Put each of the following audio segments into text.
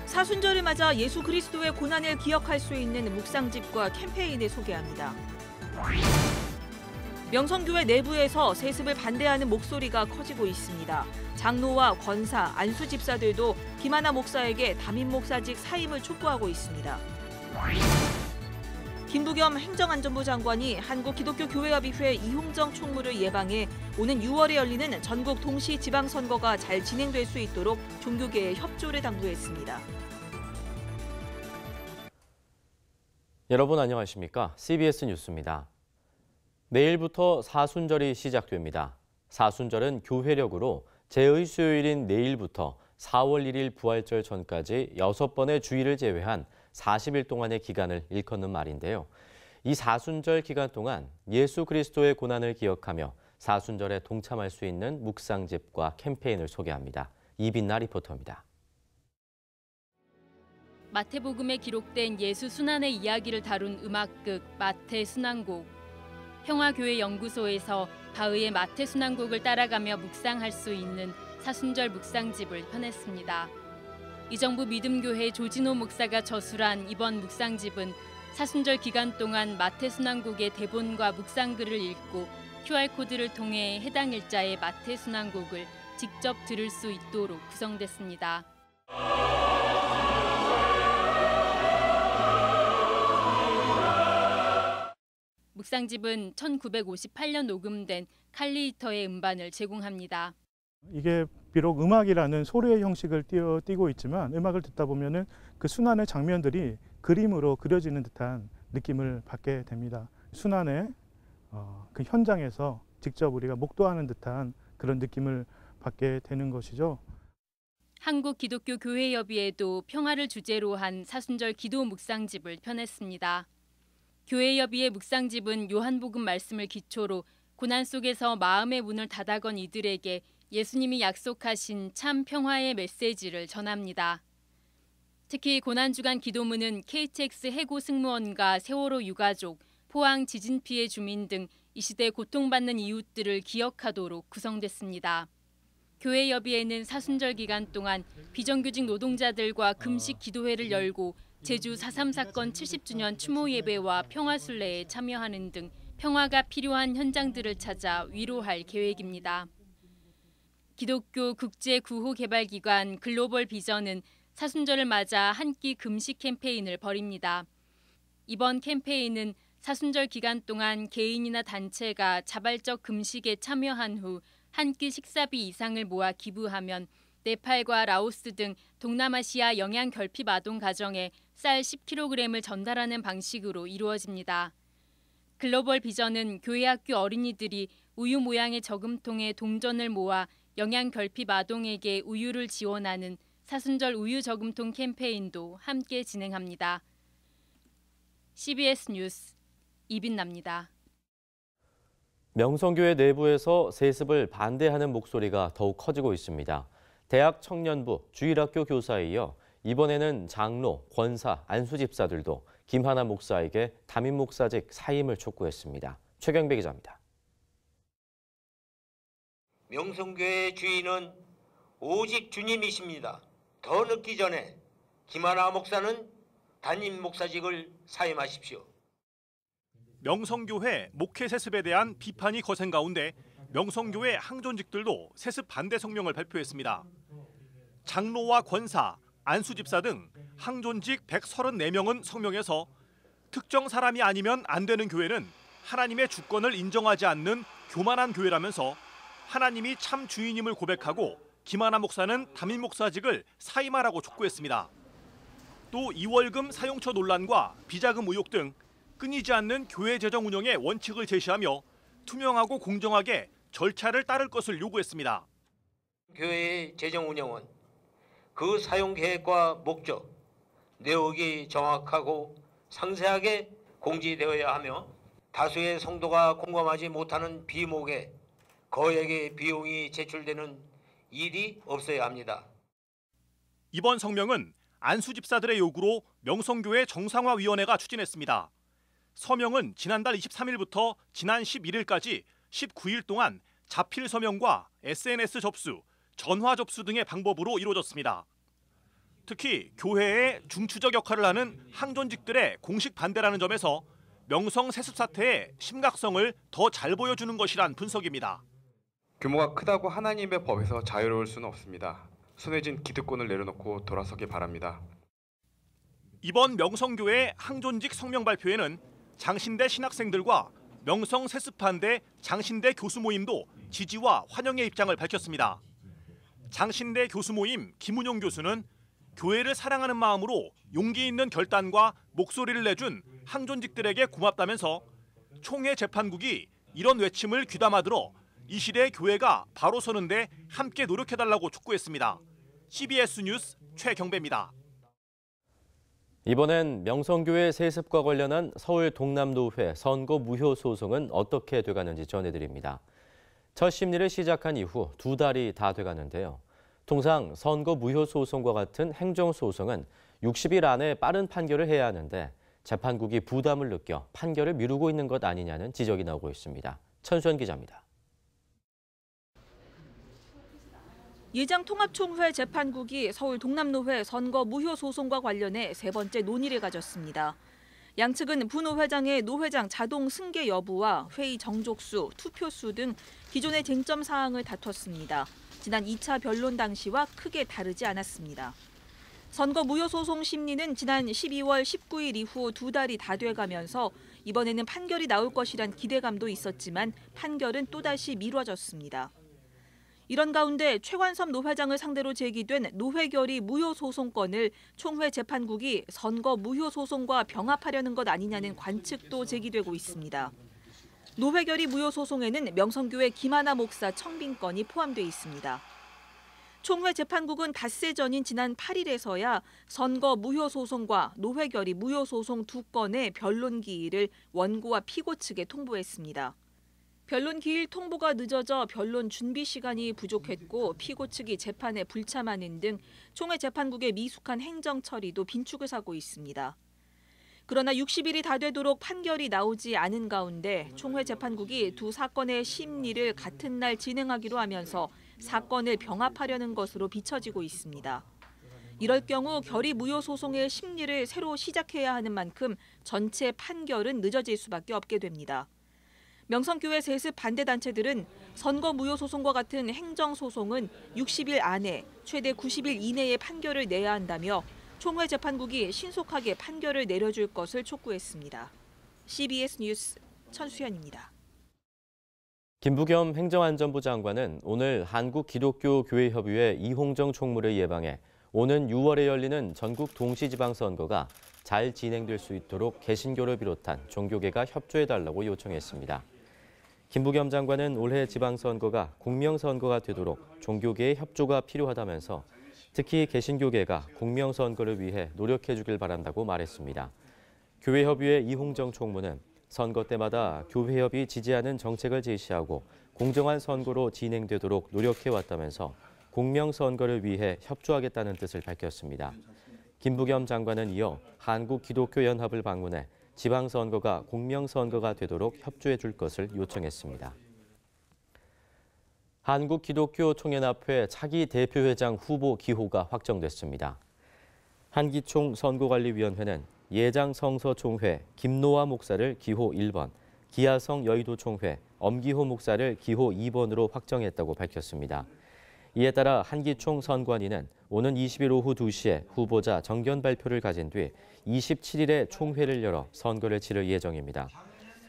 사순절을 맞아 예수 그리스도의 고난을 기억할 수 있는 묵상집과 캠페인을 소개합니다. 명성교회 내부에서 세습을 반대하는 목소리가 커지고 있습니다. 장로와 권사, 안수 집사들도 김하나 목사에게 담임 목사직 사임을 촉구하고 있습니다. 김부겸 행정안전부 장관이 한국기독교교회협의회 이홍정 총무를 예방해 오는 6월에 열리는 전국 동시 지방선거가 잘 진행될 수 있도록 종교계에 협조를 당부했습니다. 여러분 안녕하십니까? CBS 뉴스입니다. 내일부터 사순절이 시작됩니다. 사순절은 교회력으로 제의수요일인 내일부터 4월 1일 부활절 전까지 6번의 주일을 제외한 40일 동안의 기간을 일컫는 말인데요. 이 사순절 기간 동안 예수 그리스도의 고난을 기억하며 사순절에 동참할 수 있는 묵상집과 캠페인을 소개합니다. 이빈나 리포터입니다. 마태복음에 기록된 예수 순환의 이야기를 다룬 음악극 마태 순환곡. 평화교회 연구소에서 바흐의 마태 순환곡을 따라가며 묵상할 수 있는 사순절 묵상집을 펴냈습니다. 이정부 믿음교회 조진호 목사가 저술한 이번 묵상집은 사순절 기간 동안 마태 순환곡의 대본과 묵상글을 읽고 QR코드를 통해 해당 일자의 마태 순환곡을 직접 들을 수 있도록 구성됐습니다. 묵상집은 1958년 녹음된 칼리히터의 음반을 제공합니다. 이게 비록 음악이라는 소리의 형식을 띄고 있지만 음악을 듣다 보면은 그 순환의 장면들이 그림으로 그려지는 듯한 느낌을 받게 됩니다. 순환의 그 현장에서 직접 우리가 목도하는 듯한 그런 느낌을 받게 되는 것이죠. 한국기독교교회협의회도 평화를 주제로 한 사순절 기도 묵상집을 펴냈습니다. 교회협의회 묵상집은 요한복음 말씀을 기초로 고난 속에서 마음의 문을 닫아건 이들에게 예수님이 약속하신 참 평화의 메시지를 전합니다. 특히 고난주간 기도문은 KTX 해고 승무원과 세월호 유가족, 포항 지진 피해 주민 등 이 시대 고통받는 이웃들을 기억하도록 구성됐습니다. 교회협의회는 사순절 기간 동안 비정규직 노동자들과 금식 기도회를 열고 제주 4.3 사건 70주년 추모 예배와 평화순례에 참여하는 등 평화가 필요한 현장들을 찾아 위로할 계획입니다. 기독교 국제구호개발기관 글로벌 비전은 사순절을 맞아 한 끼 금식 캠페인을 벌입니다. 이번 캠페인은 사순절 기간 동안 개인이나 단체가 자발적 금식에 참여한 후 한 끼 식사비 이상을 모아 기부하면 네팔과 라오스 등 동남아시아 영양 결핍 아동 가정에 쌀 10kg을 전달하는 방식으로 이루어집니다. 글로벌 비전은 교회 학교 어린이들이 우유 모양의 저금통에 동전을 모아 영양 결핍 아동에게 우유를 지원하는 사순절 우유 저금통 캠페인도 함께 진행합니다. CBS 뉴스 이빈나입니다. 명성교회 내부에서 세습을 반대하는 목소리가 더욱 커지고 있습니다. 대학 청년부, 주일학교 교사에 이어 이번에는 장로, 권사, 안수 집사들도 김하나 목사에게 담임 목사직 사임을 촉구했습니다. 최경배 기자입니다. 명성교회의 주인은 오직 주님이십니다. 더 늦기 전에 김하나 목사는 담임 목사직을 사임하십시오. 명성교회 목회 세습에 대한 비판이 거센 가운데 명성교회 항존직들도 세습 반대 성명을 발표했습니다. 장로와 권사, 안수집사 등 항존직 134명은 성명에서 특정 사람이 아니면 안 되는 교회는 하나님의 주권을 인정하지 않는 교만한 교회라면서 하나님이 참 주인임을 고백하고 김하나 목사는 담임 목사직을 사임하라고 촉구했습니다. 또 이월금 사용처 논란과 비자금 의혹 등 끊이지 않는 교회 재정 운영의 원칙을 제시하며 투명하고 공정하게 절차를 따를 것을 요구했습니다. 교회의 재정 운영은 그 사용 계획과 목적, 내역이 정확하고 상세하게 공지되어야 하며 다수의 성도가 공감하지 못하는 비목에 거액의 비용이 제출되는 일이 없어야 합니다. 이번 성명은 안수 집사들의 요구로 명성교회 정상화위원회가 추진했습니다. 서명은 지난달 23일부터 지난 11일까지 19일 동안 자필 서명과 SNS 접수, 전화 접수 등의 방법으로 이루어졌습니다. 특히 교회의 중추적 역할을 하는 항존직들의 공식 반대라는 점에서 명성 세습 사태의 심각성을 더 잘 보여주는 것이란 분석입니다. 규모가 크다고 하나님의 법에서 자유로울 수는 없습니다. 손해진 기득권을 내려놓고 돌아서기 바랍니다. 이번 명성교회 항존직 성명 발표에는 장신대 신학생들과 명성 세습 반대 장신대 교수 모임도 지지와 환영의 입장을 밝혔습니다. 장신대 교수 모임 김운용 교수는 교회를 사랑하는 마음으로 용기 있는 결단과 목소리를 내준 항존직들에게 고맙다면서 총회 재판국이 이런 외침을 귀담아 들어 이 시대의 교회가 바로 서는데 함께 노력해달라고 촉구했습니다. CBS 뉴스 최경배입니다. 이번엔 명성교회 세습과 관련한 서울 동남노회 선거 무효 소송은 어떻게 돼가는지 전해드립니다. 첫 심리를 시작한 이후 2달이 다 돼가는데요. 통상 선거 무효 소송과 같은 행정소송은 60일 안에 빠른 판결을 해야 하는데 재판국이 부담을 느껴 판결을 미루고 있는 것 아니냐는 지적이 나오고 있습니다. 천수연 기자입니다. 예장통합총회 재판국이 서울 동남노회 선거 무효 소송과 관련해 3번째 논의를 가졌습니다. 양측은 부노회장의 노회장 자동 승계 여부와 회의 정족수, 투표수 등 기존의 쟁점 사항을 다퉜습니다. 지난 2차 변론 당시와 크게 다르지 않았습니다. 선거 무효 소송 심리는 지난 12월 19일 이후 2달이 다 돼가면서 이번에는 판결이 나올 것이란 기대감도 있었지만 판결은 또다시 미뤄졌습니다. 이런 가운데 최관섭 노회장을 상대로 제기된 노회결의 무효 소송건을 총회 재판국이 선거 무효 소송과 병합하려는 것 아니냐는 관측도 제기되고 있습니다. 노회결의 무효 소송에는 명성교회 김하나 목사 청빙건이 포함돼 있습니다. 총회 재판국은 닷새 전인 지난 8일에서야 선거 무효 소송과 노회결의 무효 소송 2건의 변론 기일을 원고와 피고 측에 통보했습니다. 변론 기일 통보가 늦어져 변론 준비 시간이 부족했고 피고 측이 재판에 불참하는 등 총회 재판국의 미숙한 행정 처리도 빈축을 사고 있습니다. 그러나 60일이 다 되도록 판결이 나오지 않은 가운데 총회 재판국이 두 사건의 심리를 같은 날 진행하기로 하면서 사건을 병합하려는 것으로 비춰지고 있습니다. 이럴 경우 결의 무효 소송의 심리를 새로 시작해야 하는 만큼 전체 판결은 늦어질 수밖에 없게 됩니다. 명성교회 세습 반대단체들은 선거 무효 소송과 같은 행정소송은 60일 안에 최대 90일 이내에 판결을 내야 한다며 총회 재판국이 신속하게 판결을 내려줄 것을 촉구했습니다. CBS 뉴스 천수연입니다. 김부겸 행정안전부 장관은 오늘 한국기독교교회협의회 이홍정 총무를 예방해 오는 6월에 열리는 전국 동시지방선거가 잘 진행될 수 있도록 개신교를 비롯한 종교계가 협조해달라고 요청했습니다. 김부겸 장관은 올해 지방선거가 공명선거가 되도록 종교계의 협조가 필요하다면서 특히 개신교계가 공명선거를 위해 노력해주길 바란다고 말했습니다. 교회협의회 이홍정 총무는 선거 때마다 교회협이 지지하는 정책을 제시하고 공정한 선거로 진행되도록 노력해왔다면서 공명선거를 위해 협조하겠다는 뜻을 밝혔습니다. 김부겸 장관은 이어 한국기독교연합을 방문해 지방선거가 공명선거가 되도록 협조해 줄 것을 요청했습니다. 한국기독교총연합회 차기 대표회장 후보 기호가 확정됐습니다. 한기총 선거관리위원회는 예장성서총회 김노아 목사를 기호 1번, 기아성 여의도총회 엄기호 목사를 기호 2번으로 확정했다고 밝혔습니다. 이에 따라 한기총 선관위는 오는 20일 오후 2시에 후보자 정견 발표를 가진 뒤 27일에 총회를 열어 선거를 치를 예정입니다.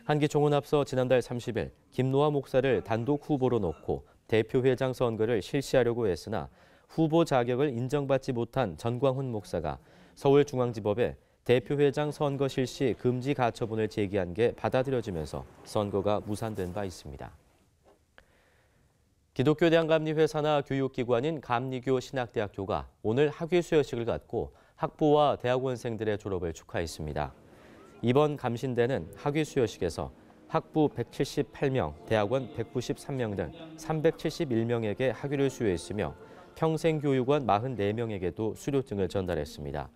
한기총은 앞서 지난달 30일 김노아 목사를 단독 후보로 놓고 대표회장 선거를 실시하려고 했으나 후보 자격을 인정받지 못한 전광훈 목사가 서울중앙지법에 대표회장 선거 실시 금지 가처분을 제기한 게 받아들여지면서 선거가 무산된 바 있습니다. 기독교 대한감리회 산하 교육기관인 감리교 신학대학교가 오늘 학위 수여식을 갖고 학부와 대학원생들의 졸업을 축하했습니다. 이번 감신대는 학위 수여식에서 학부 178명, 대학원 193명 등 371명에게 학위를 수여했으며 평생교육원 44명에게도 수료증을 전달했습니다.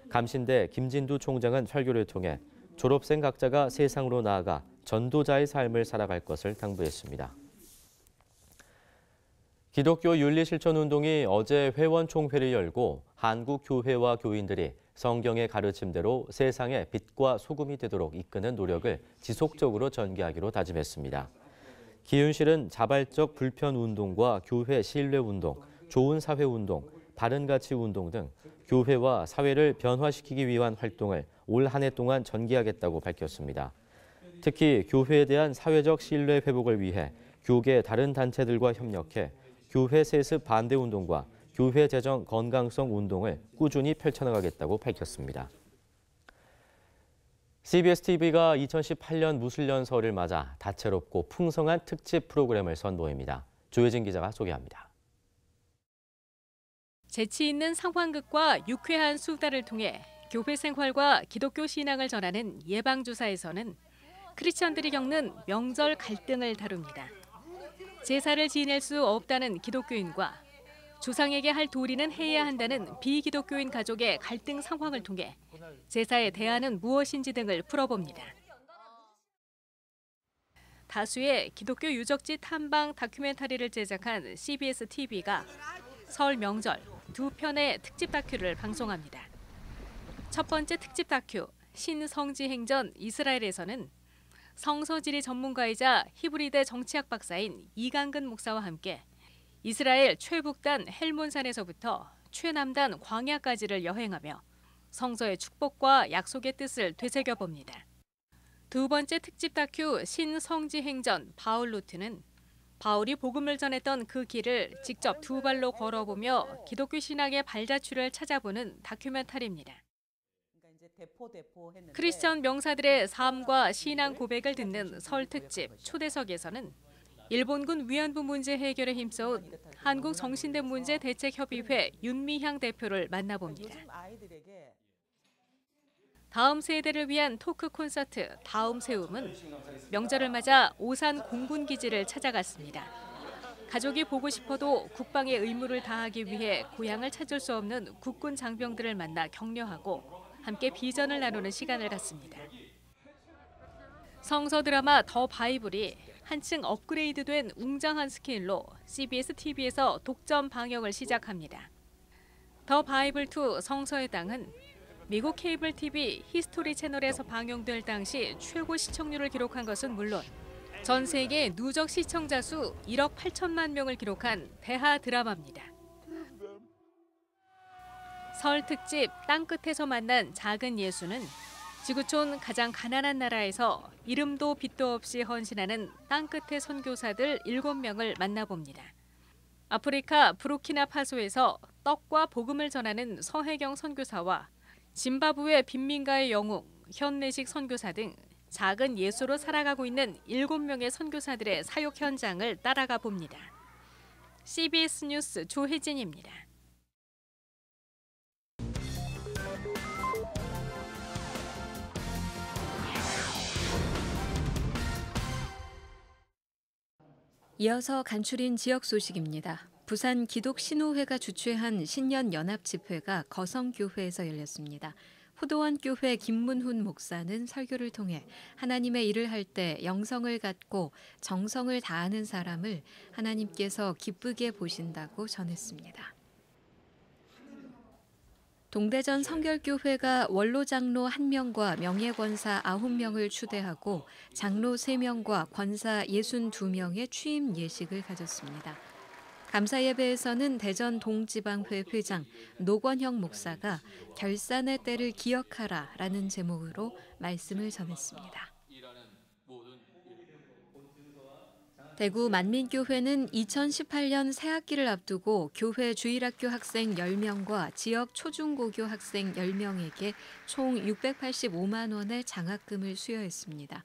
감신대 김진두 총장은 설교를 통해 졸업생 각자가 세상으로 나아가 전도자의 삶을 살아갈 것을 당부했습니다. 기독교 윤리실천운동이 어제 회원총회를 열고 한국 교회와 교인들이 성경의 가르침대로 세상의 빛과 소금이 되도록 이끄는 노력을 지속적으로 전개하기로 다짐했습니다. 기윤실은 자발적 불편운동과 교회 신뢰운동, 좋은 사회운동, 바른가치운동 등 교회와 사회를 변화시키기 위한 활동을 올 한 해 동안 전개하겠다고 밝혔습니다. 특히 교회에 대한 사회적 신뢰 회복을 위해 교계 다른 단체들과 협력해 교회 세습 반대 운동과 교회 재정 건강성 운동을 꾸준히 펼쳐나가겠다고 밝혔습니다. CBS TV가 2018년 무술연설을 맞아 다채롭고 풍성한 특집 프로그램을 선보입니다. 조혜진 기자가 소개합니다. 재치 있는 상황극과 유쾌한 수다를 통해 교회 생활과 기독교 신앙을 전하는 예방주사에서는 크리스천들이 겪는 명절 갈등을 다룹니다. 제사를 지낼 수 없다는 기독교인과 조상에게 할 도리는 해야 한다는 비기독교인 가족의 갈등 상황을 통해 제사의 대안은 무엇인지 등을 풀어봅니다. 다수의 기독교 유적지 탐방 다큐멘터리를 제작한 CBS TV가 설 명절 2편의 특집 다큐를 방송합니다. 첫 번째 특집 다큐 신성지 행전 이스라엘에서는 성서지리 전문가이자 히브리대 정치학 박사인 이강근 목사와 함께 이스라엘 최북단 헬몬산에서부터 최남단 광야까지를 여행하며 성서의 축복과 약속의 뜻을 되새겨봅니다. 두 번째 특집 다큐 신성지 행전 바울루트는 바울이 복음을 전했던 그 길을 직접 두 발로 걸어보며 기독교 신앙의 발자취를 찾아보는 다큐멘터리입니다. 크리스천 명사들의 삶과 신앙 고백을 듣는 설 특집 초대석에서는 일본군 위안부 문제 해결에 힘써온 한국정신대문제대책협의회 윤미향 대표를 만나봅니다. 다음 세대를 위한 토크 콘서트 다음 세움은 명절을 맞아 오산 공군기지를 찾아갔습니다. 가족이 보고 싶어도 국방의 의무를 다하기 위해 고향을 찾을 수 없는 국군 장병들을 만나 격려하고 함께 비전을 나누는 시간을 갖습니다. 성서 드라마 더 바이블이 한층 업그레이드된 웅장한 스케일로 CBS TV에서 독점 방영을 시작합니다. 더 바이블2 성서의 땅은 미국 케이블 TV 히스토리 채널에서 방영될 당시 최고 시청률을 기록한 것은 물론 전 세계 누적 시청자 수 1억 8천만 명을 기록한 대하 드라마입니다. 설 특집 땅끝에서 만난 작은 예수는 지구촌 가장 가난한 나라에서 이름도 빛도 없이 헌신하는 땅끝의 선교사들 7명을 만나봅니다. 아프리카 부르키나파소에서 떡과 복음을 전하는 서혜경 선교사와 짐바브웨 빈민가의 영웅 현내식 선교사 등 작은 예수로 살아가고 있는 7명의 선교사들의 사역 현장을 따라가 봅니다. CBS 뉴스 조혜진입니다. 이어서 간추린 지역 소식입니다. 부산 기독신호회가 주최한 신년 연합 집회가 거성교회에서 열렸습니다. 호도원교회 김문훈 목사는 설교를 통해 하나님의 일을 할 때 영성을 갖고 정성을 다하는 사람을 하나님께서 기쁘게 보신다고 전했습니다. 동대전 성결교회가 원로 장로 1명과 명예권사 9명을 추대하고 장로 3명과 권사 62명의 취임 예식을 가졌습니다. 감사 예배에서는 대전 동지방회 회장 노권형 목사가 결산의 때를 기억하라라는 제목으로 말씀을 전했습니다. 대구 만민교회는 2018년 새학기를 앞두고 교회 주일학교 학생 10명과 지역 초중고교 학생 10명에게 총 685만 원의 장학금을 수여했습니다.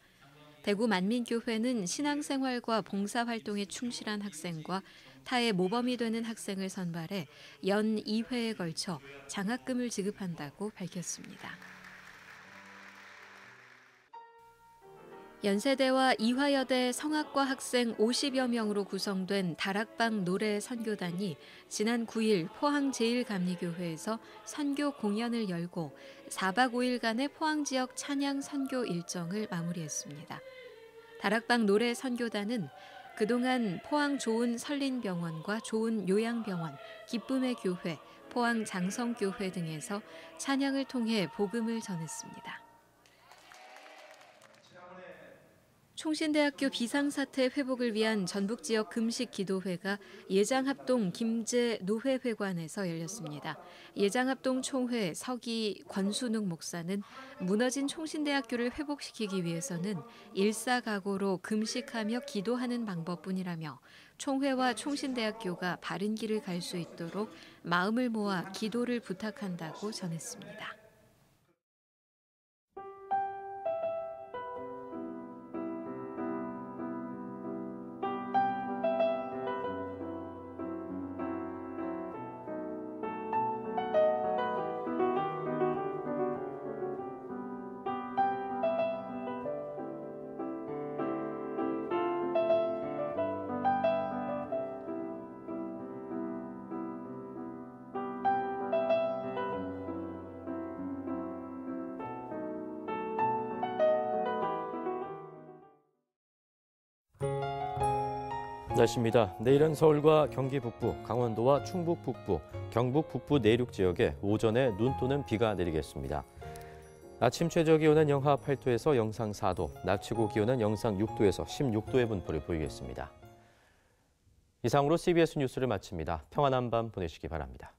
대구 만민교회는 신앙생활과 봉사활동에 충실한 학생과 타의 모범이 되는 학생을 선발해 연 2회에 걸쳐 장학금을 지급한다고 밝혔습니다. 연세대와 이화여대 성악과 학생 50여 명으로 구성된 다락방 노래 선교단이 지난 9일 포항 제1감리교회에서 선교 공연을 열고 4박 5일간의 포항 지역 찬양 선교 일정을 마무리했습니다. 다락방 노래 선교단은 그동안 포항 좋은 설린병원과 좋은 요양병원, 기쁨의 교회, 포항 장성교회 등에서 찬양을 통해 복음을 전했습니다. 총신대학교 비상사태 회복을 위한 전북 지역 금식 기도회가 예장합동 김제 노회회관에서 열렸습니다. 예장합동 총회 서기 권순욱 목사는 무너진 총신대학교를 회복시키기 위해서는 일사각오로 금식하며 기도하는 방법뿐이라며 총회와 총신대학교가 바른 길을 갈 수 있도록 마음을 모아 기도를 부탁한다고 전했습니다. 날씨입니다. 내일은 서울과 경기 북부, 강원도와 충북 북부, 경북 북부 내륙 지역에 오전에 눈 또는 비가 내리겠습니다. 아침 최저 기온은 영하 8도에서 영상 4도, 낮 최고 기온은 영상 6도에서 16도의 분포를 보이겠습니다. 이상으로 CBS 뉴스를 마칩니다. 평안한 밤 보내시기 바랍니다.